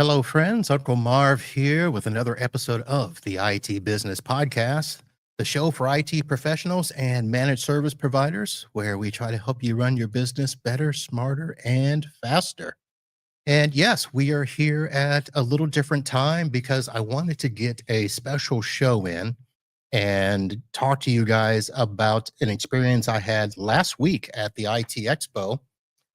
Hello, friends. Uncle Marv here with another episode of the IT Business Podcast, the show for IT professionals and managed service providers, where we try to help you run your business better, smarter, and faster. And yes, we are here at a little different time because I wanted to get a special show in and talk to you guys about an experience I had last week at the IT Expo.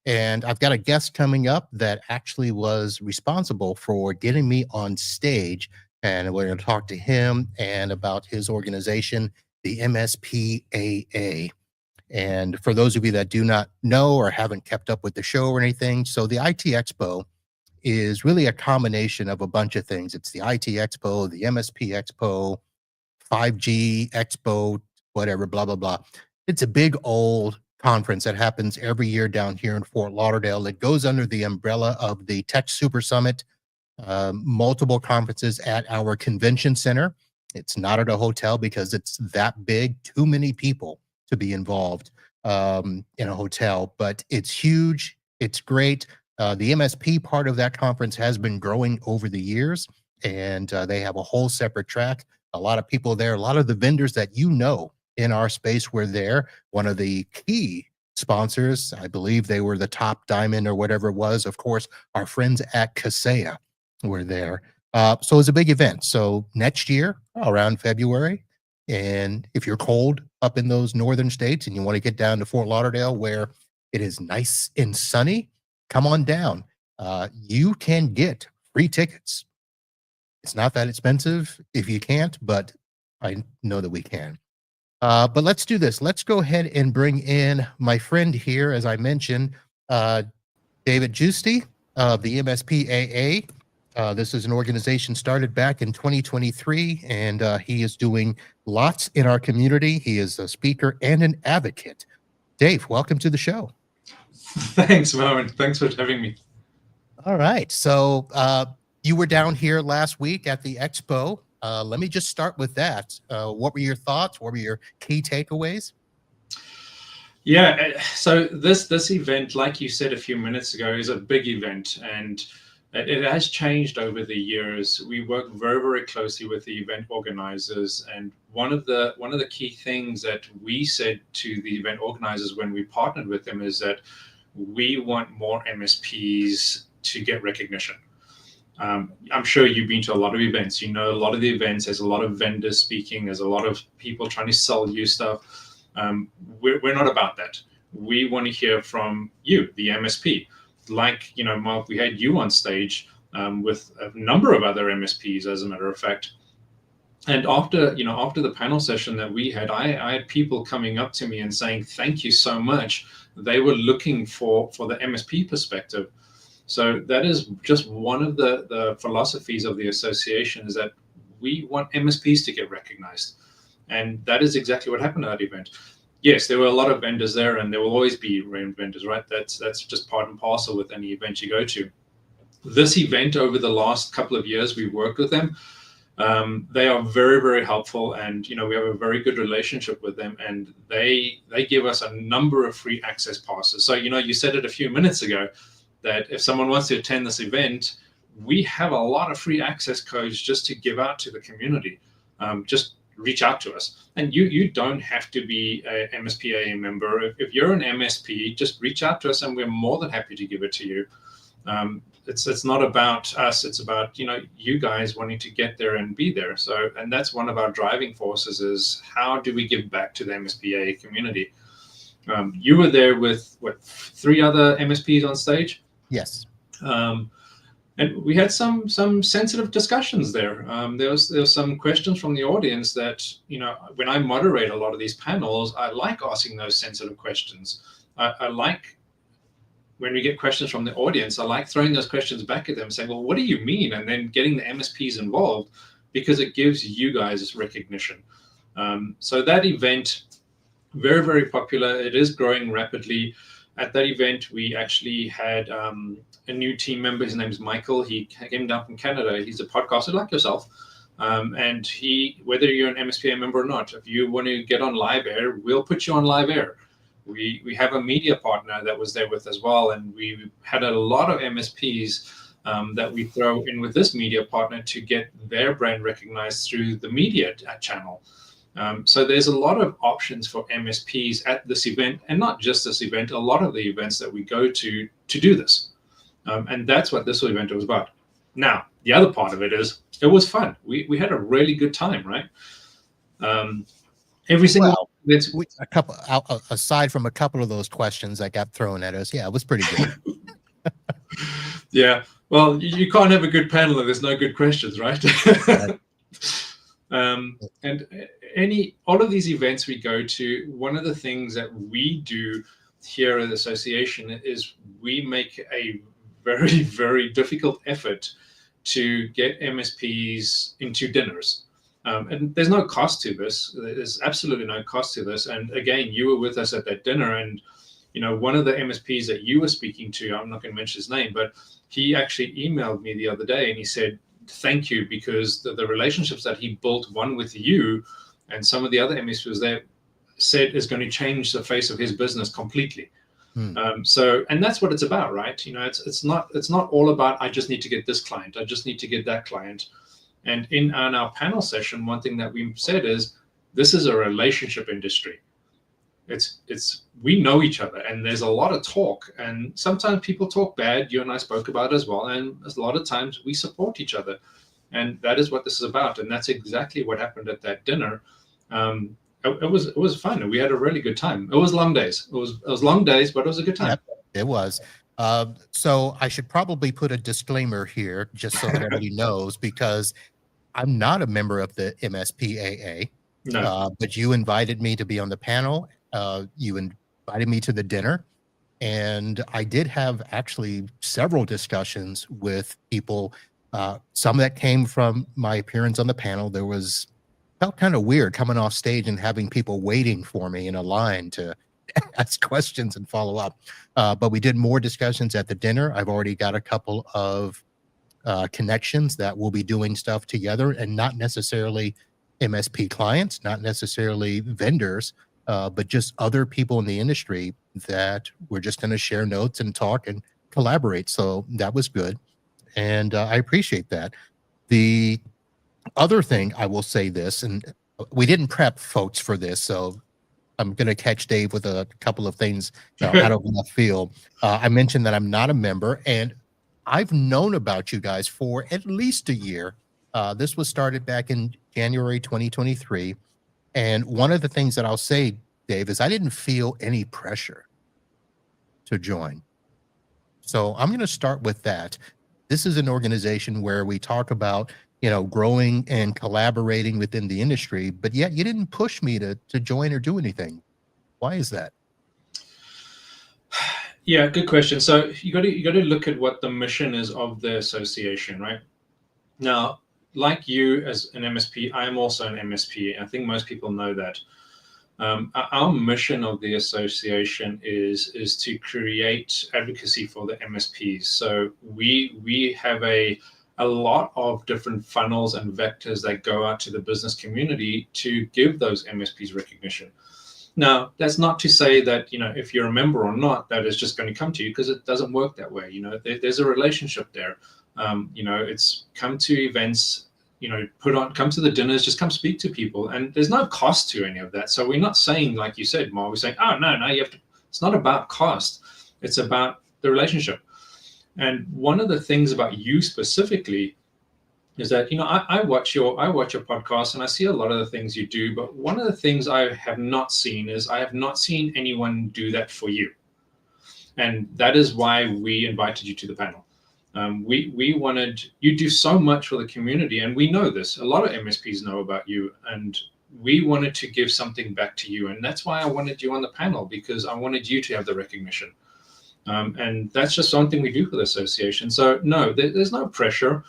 And I've got a guest coming up that actually was responsible for getting me on stage. And we're going to talk to him and about his organization, the MSPAA. And for those of you that do not know or haven't kept up with the show or anything, so the IT Expo is really a combination of a bunch of things. It's the IT Expo, the MSP Expo, 5G Expo, whatever, blah, blah, blah. It's a big old conference that happens every year down here in Fort Lauderdale. It goes under the umbrella of the Tech Super Summit, multiple conferences at our convention center. It's not at a hotel because it's that big, too many people to be involved in a hotel, but it's huge. It's great. The MSP part of that conference has been growing over the years, and they have a whole separate track. A lot of people there, a lot of the vendors that you know in our space were there. One of the key sponsors, I believe they were the top diamond or whatever it was. Of course, our friends at Kaseya were there. So it was a big event. So next year, around February, and if you're cold up in those northern states and you want to get down to Fort Lauderdale where it is nice and sunny, come on down. You can get free tickets. It's not that expensive if you can't, but I know that we can. But let's do this. Let's go ahead and bring in my friend here, as I mentioned, David Jooste of the MSPAA. This is an organization started back in 2023, and he is doing lots in our community. He is a speaker and an advocate. Dave, welcome to the show. Thanks, Moen. Thanks for having me. All right. So you were down here last week at the Expo. Let me just start with that. What were your thoughts? What were your key takeaways? Yeah, so this event, like you said a few minutes ago, is a big event, and it has changed over the years. We work very, very closely with the event organizers, and one of the key things that we said to the event organizers when we partnered with them is that we want more MSPs to get recognition. I'm sure you've been to a lot of events. You know, a lot of the events, there's a lot of vendors speaking. There's a lot of people trying to sell you stuff. We're not about that. We want to hear from you, the MSP. Like, you know, Mark, we had you on stage with a number of other MSPs, as a matter of fact. And after the panel session that we had, I had people coming up to me and saying, thank you so much. They were looking for the MSP perspective. So that is just one of the philosophies of the association, is that we want MSPs to get recognized. And that is exactly what happened at that event. Yes, there were a lot of vendors there, and there will always be vendors, right? That's just part and parcel with any event you go to. This event, over the last couple of years, we've worked with them. They are very, very helpful, and we have a very good relationship with them, and they give us a number of free access passes. So you said it a few minutes ago, that if someone wants to attend this event, we have a lot of free access codes just to give out to the community. Just reach out to us. And you don't have to be a MSPAA member. If you're an MSP, just reach out to us and we're more than happy to give it to you. It's not about us, it's about you guys wanting to get there and be there. So, and that's one of our driving forces, is how do we give back to the MSPAA community? You were there with 3 other MSPs on stage? Yes. And we had some sensitive discussions there. There was some questions from the audience that, when I moderate a lot of these panels, I like asking those sensitive questions. I like when we get questions from the audience, I like throwing those questions back at them, saying, well, what do you mean? And then getting the MSPs involved, because it gives you guys recognition. So that event, very, very popular. It is growing rapidly. At that event, we actually had a new team member. His name is Michael. He came down from Canada. He's a podcaster like yourself. And whether you're an MSPA member or not, if you want to get on live air, we'll put you on live air. We have a media partner that was there with as well. And we had a lot of MSPs that we throw in with this media partner to get their brand recognized through the media channel. So there's a lot of options for MSPs at this event, and not just this event, a lot of the events that we go to do this. And that's what this event was about. Now, the other part of it is it was fun. We had a really good time, right? Every single a couple aside from a couple of those questions that got thrown at us, yeah, it was pretty good. Yeah, well, you can't have a good panel if there's no good questions, right? And all of these events we go to, one of the things that we do here at the association is we make a very, very difficult effort to get MSPs into dinners. And there's no cost to this. There's absolutely no cost to this. And again, you were with us at that dinner, and one of the MSPs that you were speaking to, I'm not going to mention his name, but he actually emailed me the other day and he said, thank you, because the relationships that he built, one with you and some of the other MSPs there, said is going to change the face of his business completely. And that's what it's about, right? It's not all about, I just need to get this client, I just need to get that client. And in our panel session, one thing that we said is, this is a relationship industry. We know each other, and there's a lot of talk, and sometimes people talk bad. You and I spoke about it as well, and a lot of times we support each other, and that is what this is about. And that's exactly what happened at that dinner. It was fun, and we had a really good time. It was long days. It was long days, but it was a good time. Yep, it was. So I should probably put a disclaimer here, just so that everybody knows, because I'm not a member of the MSPAA. No. But you invited me to be on the panel. You invited me to the dinner, and I did have actually several discussions with people. Some that came from my appearance on the panel. Felt kind of weird coming off stage and having people waiting for me in a line to ask questions and follow up. But we did more discussions at the dinner. I've already got a couple of connections that will be doing stuff together, and not necessarily MSP clients, not necessarily vendors, but just other people in the industry that we're just going to share notes and talk and collaborate. So that was good. And I appreciate that. The other thing I will say this, and we didn't prep folks for this, so I'm going to catch Dave with a couple of things out of left field. I mentioned that I'm not a member, and I've known about you guys for at least a year. This was started back in January 2023. And one of the things that I'll say, Dave, is I didn't feel any pressure to join. So I'm going to start with that. This is an organization where we talk about, growing and collaborating within the industry, but yet you didn't push me to join or do anything. Why is that? Yeah, good question. So you got to look at what the mission is of the association, right? Now, like you as an MSP, I am also an MSP. I think most people know that. Our mission of the association is to create advocacy for the MSPs. So we have a lot of different funnels and vectors that go out to the business community to give those MSPs recognition. Now, that's not to say that, if you're a member or not, that is just going to come to you, because it doesn't work that way. There's a relationship there. It's come to events, come to the dinners, just come speak to people. And there's no cost to any of that. So we're not saying, like you said, Mar, we're saying, oh, no, you have to. It's not about cost. It's about the relationship. And one of the things about you specifically is that, I watch your podcast and I see a lot of the things you do, but one of the things I have not seen is I have not seen anyone do that for you. And that is why we invited you to the panel. We wanted, you do so much for the community, and we know this. A lot of MSPs know about you, and we wanted to give something back to you. And that's why I wanted you on the panel, because I wanted you to have the recognition. And that's just something we do for the association. So no, there's no pressure.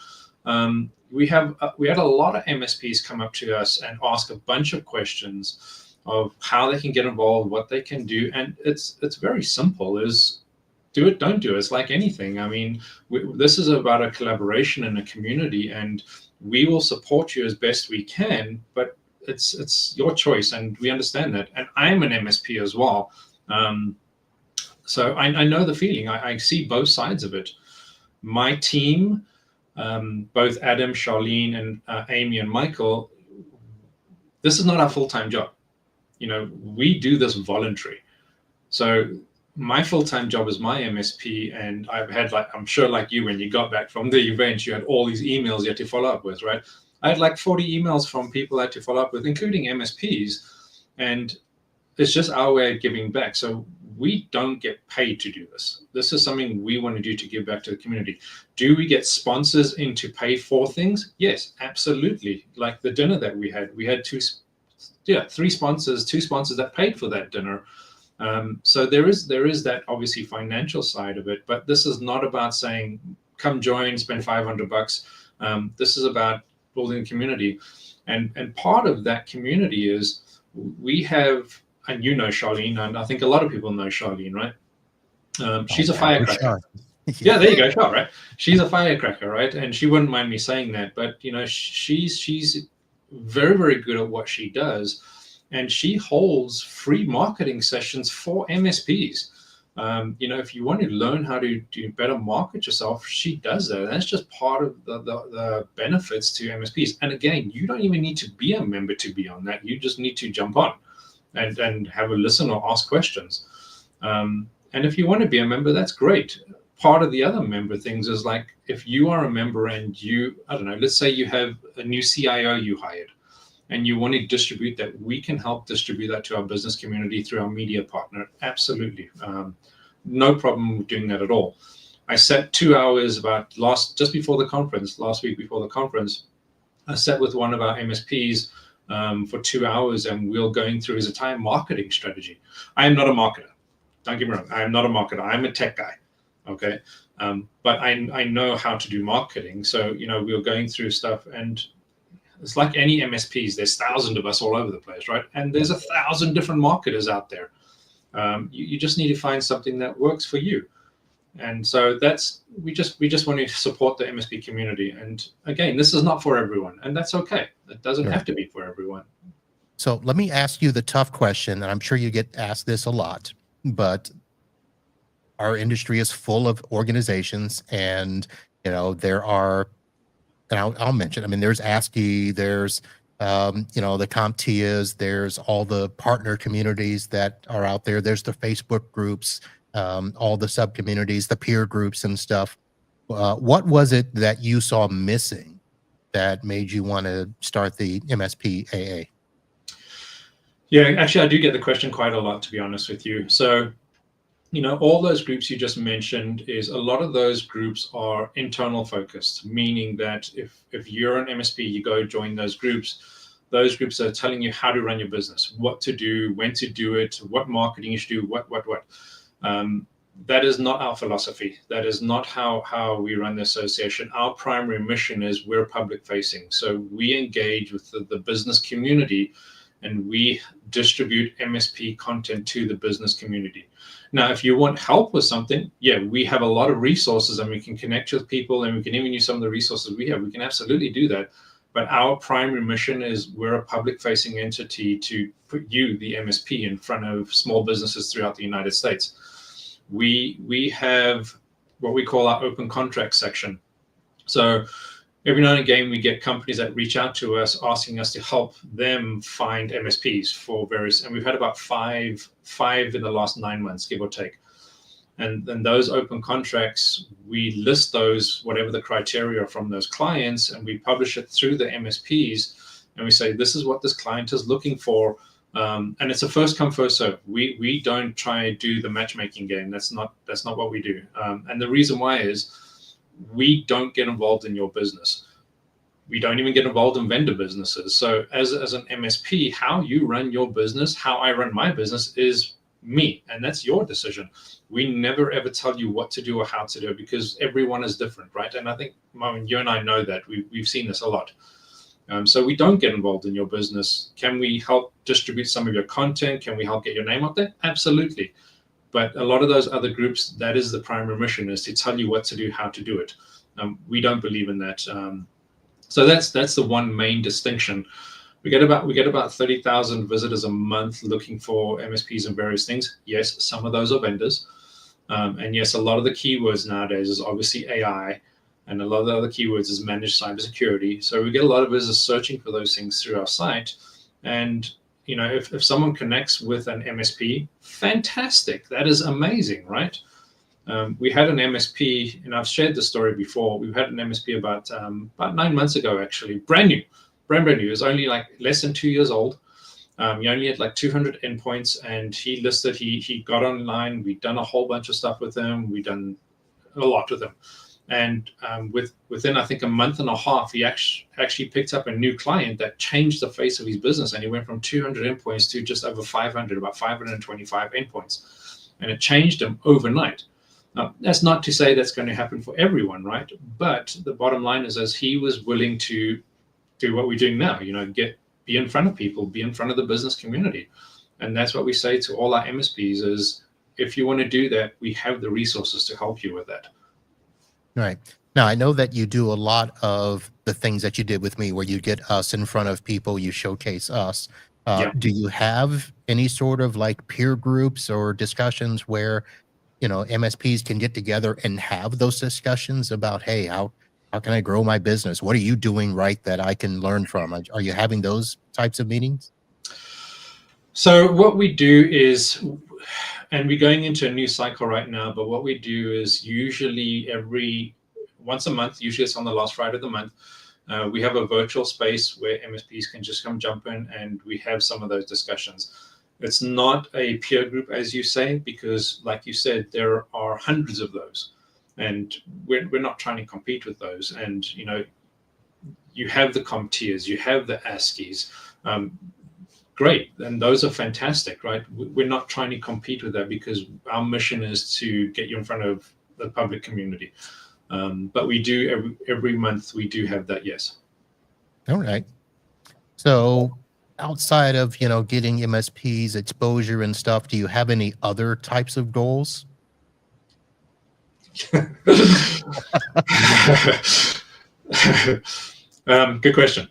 We had a lot of MSPs come up to us and ask a bunch of questions of how they can get involved, what they can do, and it's very simple. Is do it, don't do it. It's like anything. I mean, this is about a collaboration and a community, and we will support you as best we can. But it's your choice, and we understand that. And I am an MSP as well, so I know the feeling. I see both sides of it. My team, both Adam, Charlene, and Amy and Michael, this is not our full-time job. We do this voluntary. So my full-time job is my MSP, and I've had, like, I'm sure like you, when you got back from the event, you had all these emails you had to follow up with, right? I had like 40 emails from people I had to follow up with, including MSPs, and it's just our way of giving back. So we don't get paid to do this. This is something we want to do to give back to the community. Do we get sponsors in to pay for things? Yes, absolutely. Like the dinner that we had three sponsors, two sponsors that paid for that dinner. So there is that obviously financial side of it, but this is not about saying, come join, spend $500. This is about building a community. And part of that community is we have, and Charlene, and I think a lot of people know Charlene, right? She's a firecracker. Yeah, there you go, Char, right? She's a firecracker, right? And she wouldn't mind me saying that, but she's very, very good at what she does, and she holds free marketing sessions for MSPs. If you want to learn how to do better market yourself, she does that. And that's just part of the benefits to MSPs. And again, you don't even need to be a member to be on that. You just need to jump on and have a listen or ask questions. And if you want to be a member, that's great. Part of the other member things is, like, if you are a member and I don't know, let's say you have a new CIO you hired and you want to distribute that, we can help distribute that to our business community through our media partner. Absolutely. No problem with doing that at all. I sat 2 hours last week before the conference, I sat with one of our MSPs for 2 hours, and we were going through his entire marketing strategy. I am not a marketer. Don't get me wrong. I am not a marketer. I'm a tech guy. Okay. But I know how to do marketing. So, we were going through stuff, and it's like any MSPs, there's thousands of us all over the place, right? And there's 1,000 different marketers out there. You just need to find something that works for you. And so we just want to support the MSP community. And again, this is not for everyone, and that's okay. It doesn't have to be for everyone. So let me ask you the tough question, and I'm sure you get asked this a lot, but our industry is full of organizations, and there are, and I'll mention, I mean, there's ASCII, there's the CompTIAs, there's all the partner communities that are out there, there's the Facebook groups, all the sub communities, the peer groups and stuff. What was it that you saw missing that made you want to start the MSPAA? Yeah, actually, I do get the question quite a lot, to be honest with you. So, all those groups you just mentioned, is a lot of those groups are internal focused, meaning that if you're an MSP, you go join those groups are telling you how to run your business, what to do, when to do it, what marketing you should do, what. That is not our philosophy. That is not how we run the association. Our primary mission is we're public facing. So we engage with the business community, and we distribute MSP content to the business community. Now, if you want help with something, yeah, we have a lot of resources, and we can connect with people, and we can even use some of the resources we have. We can absolutely do that. But our primary mission is we're a public-facing entity to put you, the MSP, in front of small businesses throughout the United States. We have what we call our open contract section. So every now and again, we get companies that reach out to us asking us to help them find MSPs for various, and we've had about five in the last 9 months, give or take. And then those open contracts, we list those, whatever the criteria from those clients, and we publish it through the MSPs, and we say, this is what this client is looking for. And it's a first come, first serve. We don't try and do the matchmaking game. That's not what we do. And the reason why is we don't get involved in your business. We don't even get involved in vendor businesses. So as an MSP, how you run your business, how I run my business is me, and that's your decision. We never ever tell you what to do or how to do it, because everyone is different, right? And I think you and I know that. We've seen this a lot. So we don't get involved in your business. Can we help distribute some of your content? Can we help get your name out there? Absolutely. But a lot of those other groups, that is the primary mission, is to tell you what to do, how to do it. We don't believe in that. So that's the one main distinction. We get about 30,000 visitors a month looking for MSPs and various things. Yes, some of those are vendors. And yes, a lot of the keywords nowadays is obviously AI, and a lot of the other keywords is managed cybersecurity. So we get a lot of visitors searching for those things through our site. And if someone connects with an MSP, fantastic. That is amazing, right? We had an MSP, and I've shared this story before. We've had an MSP about 9 months ago, actually, brand new. It was only like less than 2 years old. He only had like 200 endpoints, and he got online. We'd done a whole bunch of stuff with him. We'd done a lot with him. And within, I think, a month and a half, he actually picked up a new client that changed the face of his business. And he went from 200 endpoints to just over 500, about 525 endpoints. And it changed him overnight. Now, that's not to say that's going to happen for everyone, right? But the bottom line is, as he was willing to do what we're doing now, be in front of people, be in front of the business community. And that's what we say to all our MSPs is, if you want to do that, we have the resources to help you with that. Right. Now, I know that you do a lot of the things that you did with me, where you get us in front of people, you showcase us. Yeah. Do you have any sort of like peer groups or discussions where, MSPs can get together and have those discussions about, hey, how can I grow my business? What are you doing right that I can learn from? Are you having those types of meetings? So what we do is, and we're going into a new cycle right now, but what we do is usually once a month, usually it's on the last Friday of the month, we have a virtual space where MSPs can just come jump in, and we have some of those discussions. It's not a peer group, as you say, because like you said, there are hundreds of those, and we're not trying to compete with those. And, you have the CompTIAs, you have the ASCIIs, great, and those are fantastic, right? We're not trying to compete with that, because our mission is to get you in front of the public community. But we do every month, we do have that, yes. All right. So outside of, getting MSPs exposure and stuff, do you have any other types of goals? Good question.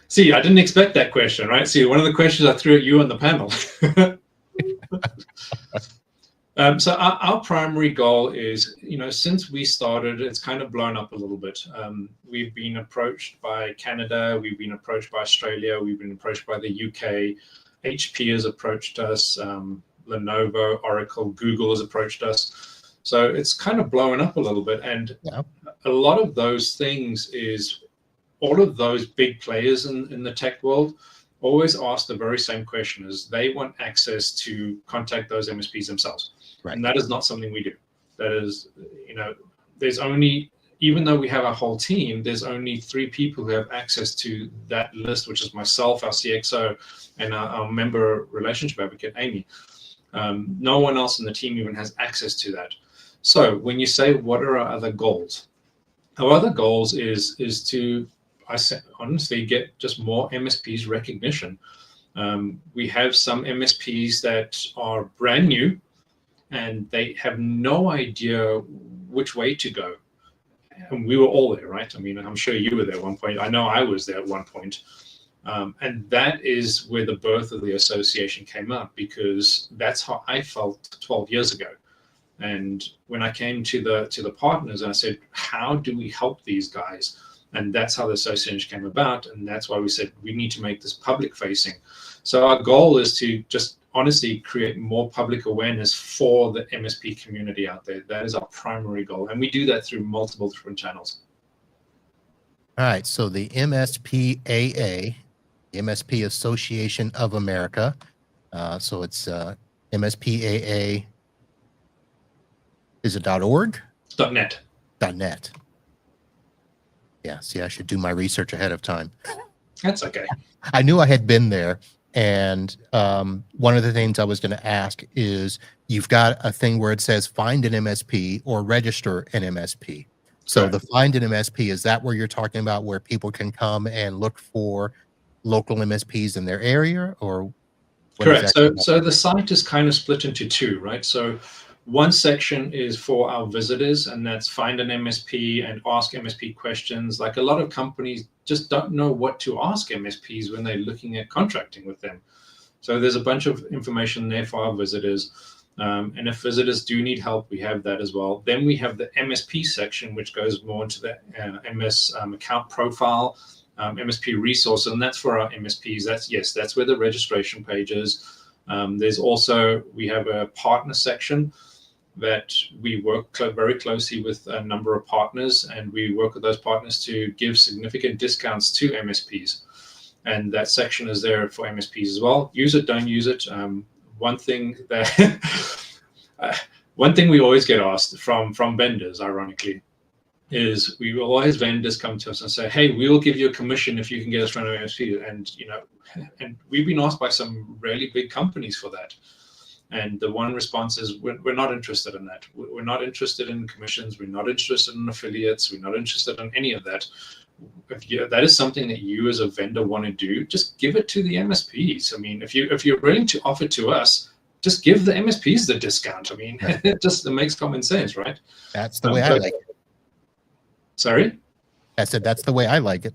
See, I didn't expect that question, right? See, one of the questions I threw at you on the panel. So our primary goal is, since we started, it's kind of blown up a little bit. We've been approached by Canada, we've been approached by Australia, we've been approached by the UK, HP has approached us, Lenovo, Oracle, Google has approached us. So it's kind of blowing up a little bit. And a lot of those things is, all of those big players in the tech world always ask the very same question, is they want access to contact those MSPs themselves. Right. And that is not something we do. That is, there's only, even though we have a whole team, there's only 3 people who have access to that list, which is myself, our CXO, and our member relationship advocate, Amy. No one else in the team even has access to that. So when you say, what are our other goals? Our other goals is to, honestly, get just more MSPs recognition. We have some MSPs that are brand new, and they have no idea which way to go. And we were all there, right? I mean, I'm sure you were there at one point. I know I was there at one point. And that is where the birth of the association came up, because that's how I felt 12 years ago. And when I came to the partners, I said, how do we help these guys? And that's how the association came about. And that's why we said, we need to make this public facing. So our goal is to just honestly create more public awareness for the MSP community out there. That is our primary goal. And we do that through multiple different channels. All right. So the MSPAA, MSP Association of America. So it's MSPAA. Is it .org? .net. .net. Yeah. See, I should do my research ahead of time. That's okay. I knew I had been there. And one of the things I was going to ask is, you've got a thing where it says find an MSP or register an MSP. So Correct. The find an MSP, is that where you're talking about, where people can come and look for local MSPs in their area, or? Correct. So the site is kind of split into 2, right? So one section is for our visitors, and that's find an MSP and ask MSP questions. Like, a lot of companies just don't know what to ask MSPs when they're looking at contracting with them. So there's a bunch of information there for our visitors. And if visitors do need help, we have that as well. Then we have the MSP section, which goes more into the MS account profile, MSP resource, and that's for our MSPs. That's where the registration page is. We have a partner section that we work very closely with a number of partners, and we work with those partners to give significant discounts to MSPs. And that section is there for MSPs as well. Use it, don't use it. One thing we always get asked from vendors, ironically, is vendors come to us and say, "Hey, we will give you a commission if you can get us from an MSP." And we've been asked by some really big companies for that. And the one response is, we're not interested in that. We're not interested in commissions. We're not interested in affiliates. We're not interested in any of that. If that is something that you as a vendor want to do, just give it to the MSPs. I mean, if you're willing to offer to us, just give the MSPs the discount. I mean, it makes common sense, right? That's the way I like it. Sorry? I said that's the way I like it.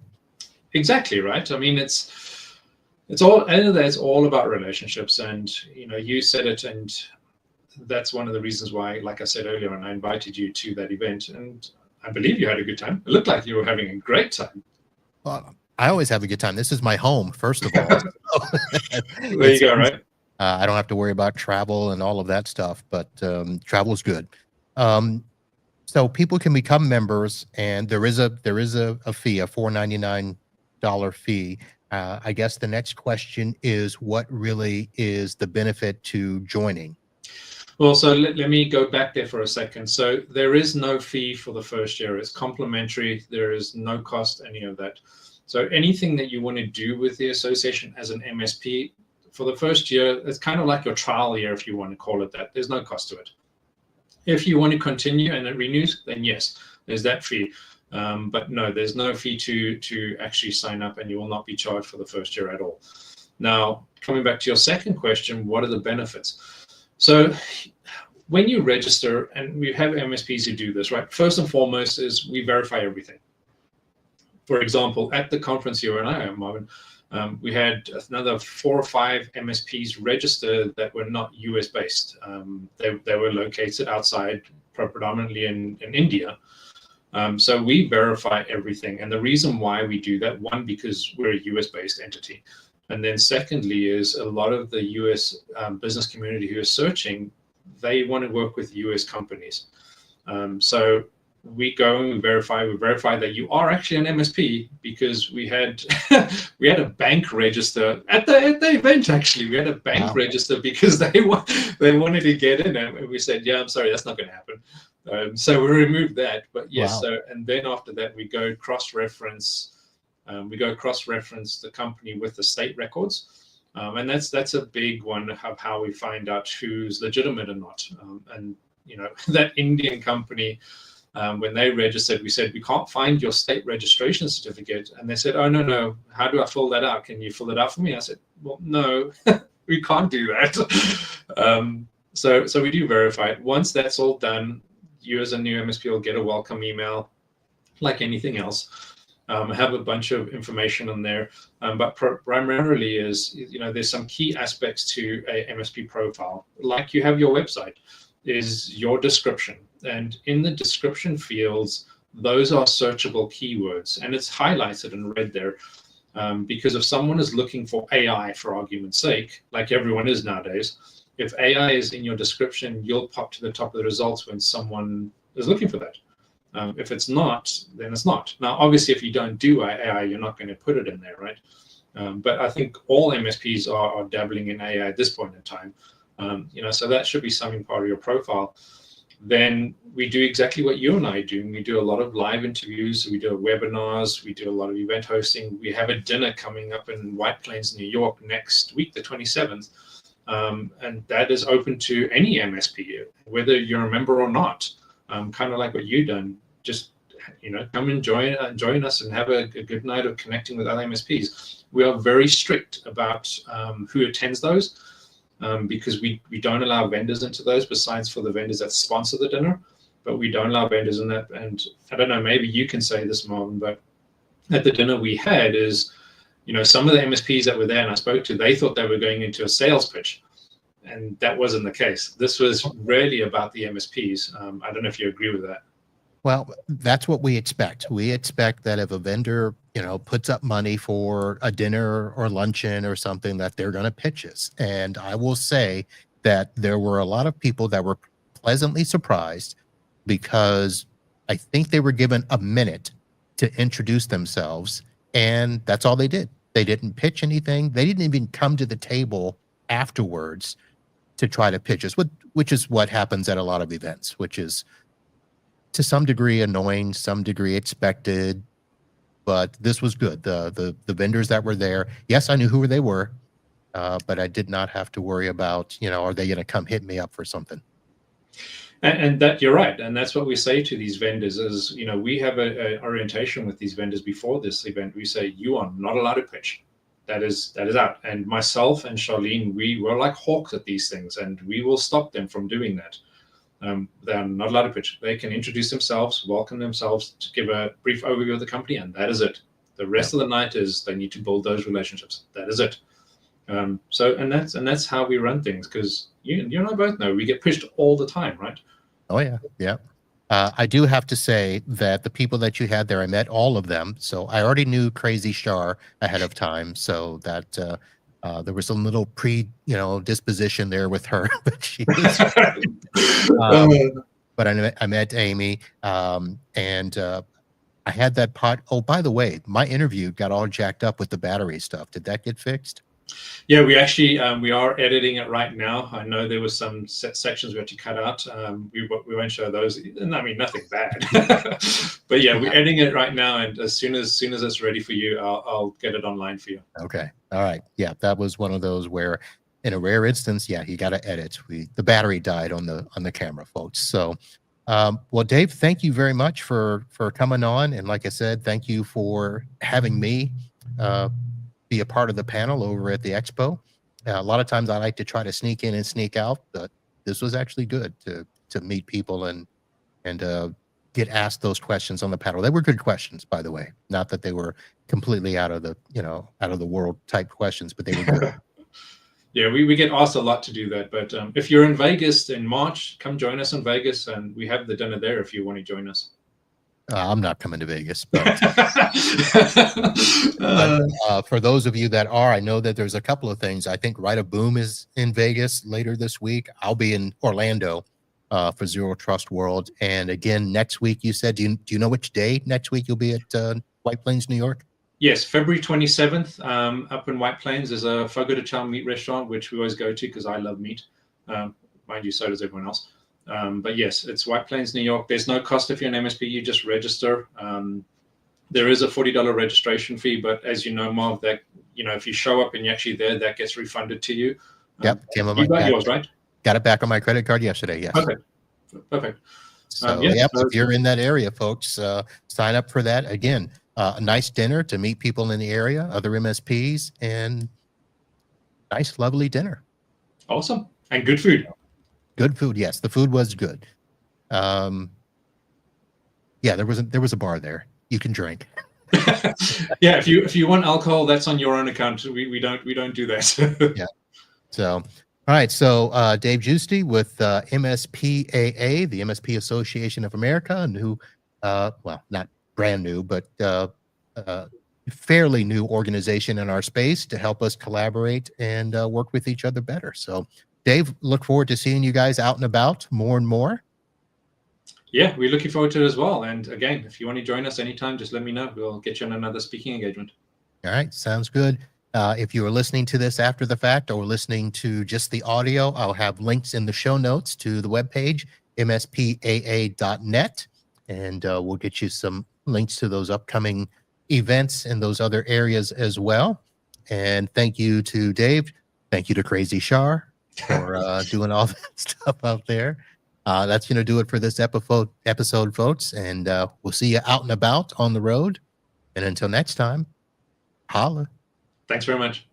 Exactly, right? I mean, it's all about relationships, and you said it, and that's one of the reasons why, like I said earlier, and I invited you to that event, and I believe you had a good time. It looked like you were having a great time. Well, I always have a good time. This is my home, first of all. There you go, right? I don't have to worry about travel and all of that stuff, but travel is good. So people can become members, and there is a fee, a $4.99 fee. I guess the next question is, what really is the benefit to joining? Well, so let me go back there for a second. So there is no fee for the first year. It's complimentary. There is no cost, any of that. So anything that you want to do with the association as an MSP for the first year, it's kind of like your trial year, if you want to call it that. There's no cost to it. If you want to continue and it renews, then yes, there's that fee. But no, there's no fee to actually sign up, and you will not be charged for the first year at all. Now, coming back to your second question, what are the benefits? So when you register, and we have MSPs who do this, right? First and foremost is we verify everything. For example, at the conference you and I are, Marvin, we had another 4 or 5 MSPs registered that were not US based. They were located outside, predominantly in India. So we verify everything. And the reason why we do that, one, because we're a US based entity. And then secondly is a lot of the US business community who are searching, they want to work with US companies. So we go and we verify that you are actually an MSP, because we had a bank register at the event. Actually, we had a bank register because they wanted to get in, and we said, yeah, I'm sorry, that's not going to happen. So we removed that. But yes, so and then after that we go cross-reference. The company with the state records, and that's a big one of how we find out who's legitimate or not. And that Indian company, when they registered, we said, we can't find your state registration certificate, and they said, oh no, how do I fill that out? Can you fill it out for me? I said, well, no, we can't do that. So we do verify it. Once that's all done, you as a new MSP will get a welcome email, like anything else. Have a bunch of information on there, but primarily is, there's some key aspects to a MSP profile. Like you have your website, is your description, and in the description fields, those are searchable keywords, and it's highlighted in red there, because if someone is looking for AI, for argument's sake, like everyone is nowadays, if AI is in your description, you'll pop to the top of the results when someone is looking for that. If it's not, then it's not. Now, obviously, if you don't do AI, you're not going to put it in there, right? But I think all MSPs are dabbling in AI at this point in time. So that should be something part of your profile. Then we do exactly what you and I do. We do a lot of live interviews. We do webinars. We do a lot of event hosting. We have a dinner coming up in White Plains, New York next week, the 27th. And that is open to any MSP, whether you're a member or not. Kind of like what you've done, just come and join us and have a good night of connecting with other MSPs. We are very strict about who attends those, because we don't allow vendors into those, besides for the vendors that sponsor the dinner, but we don't allow vendors in that. And I don't know, maybe you can say this, Marvin, but at the dinner we had is, some of the MSPs that were there and I spoke to, they thought they were going into a sales pitch. and that wasn't the case. This was really about the MSPs. I don't know if you agree with that. Well, that's what we expect. We expect that if a vendor, puts up money for a dinner or luncheon or something, that they're going to pitch us. And I will say that there were a lot of people that were pleasantly surprised because I think they were given a minute to introduce themselves, and that's all they did. They didn't pitch anything. They didn't even come to the table afterwards to try to pitch us, which is what happens at a lot of events, which is to some degree annoying, some degree expected, but this was good. The vendors that were there, yes, I knew who they were, but I did not have to worry about, are they going to come hit me up for something? And that you're right, and that's what we say to these vendors is, we have a orientation with these vendors before this event. We say you are not allowed to pitch. That is out. And myself and Charlene, we were like hawks at these things, and we will stop them from doing that. They're not allowed to pitch. They can introduce themselves, welcome themselves, to give a brief overview of the company, and that is it. The rest of the night is they need to build those relationships. That is it. And that's how we run things, because you and I both know we get pushed all the time, right? Oh yeah, yeah. I do have to say that the people that you had there, I met all of them, so I already knew Crazy Shar ahead of time, so that there was a little disposition there with her, but she was, but I met Amy, and I had that pot. Oh, by the way, my interview got all jacked up with the battery stuff. Did that get fixed? Yeah, we actually we are editing it right now. I know there were some sections we had to cut out. We won't show those. I mean, nothing bad. But yeah, we're editing it right now, and as soon as it's ready for you, I'll get it online for you. Okay. All right. Yeah, that was one of those where, in a rare instance, yeah, you got to edit. The battery died on the camera, folks. So, well, Dave, thank you very much for coming on, and like I said, thank you for having me be a part of the panel over at the expo. A lot of times I like to try to sneak in and sneak out, but this was actually good to meet people and get asked those questions on the panel. They were good questions, by the way. Not that they were completely out of the world type questions, but they were good. Yeah, we get asked a lot to do that. But if you're in Vegas in March, come join us in Vegas, and we have the dinner there if you want to join us. I'm not coming to Vegas, but, for those of you that are, I know that there's a couple of things. I think Right of Boom is in Vegas later this week. I'll be in Orlando for Zero Trust World. And again, next week, you said, do you know which day next week you'll be at White Plains, New York? Yes, February 27th, up in White Plains. There's a Fogo de Chão meat restaurant, which we always go to because I love meat. Mind you, so does everyone else. But yes, it's White Plains, New York. There's no cost if you're an MSP. You just register. There is a $40 registration fee, but as you know, Marv, that if you show up and you're actually there, that gets refunded to you. Yep, you got yours, right? Got it back on my credit card yesterday. Yes. Okay, perfect. So if you're in that area, folks, sign up for that. Again, a nice dinner to meet people in the area, other MSPs, and nice, lovely dinner. Awesome, and good food. Good food, yes. The food was good. Yeah, there was a bar there. You can drink. Yeah, if you want alcohol, that's on your own account. We don't do that. Yeah. So, all right. So Dave Jooste with MSPAA, the MSP Association of America, new, well, not brand new, but fairly new organization in our space to help us collaborate and work with each other better. So, Dave, look forward to seeing you guys out and about more and more. Yeah, we're looking forward to it as well. And again, if you want to join us anytime, just let me know. We'll get you on another speaking engagement. All right, sounds good. If you are listening to this after the fact or listening to just the audio, I'll have links in the show notes to the webpage, mspaa.net, and we'll get you some links to those upcoming events in those other areas as well. And thank you to Dave. Thank you to Crazy Shar for doing all that stuff out there. That's going to do it for this episode, folks. And we'll see you out and about on the road. And until next time, holla. Thanks very much.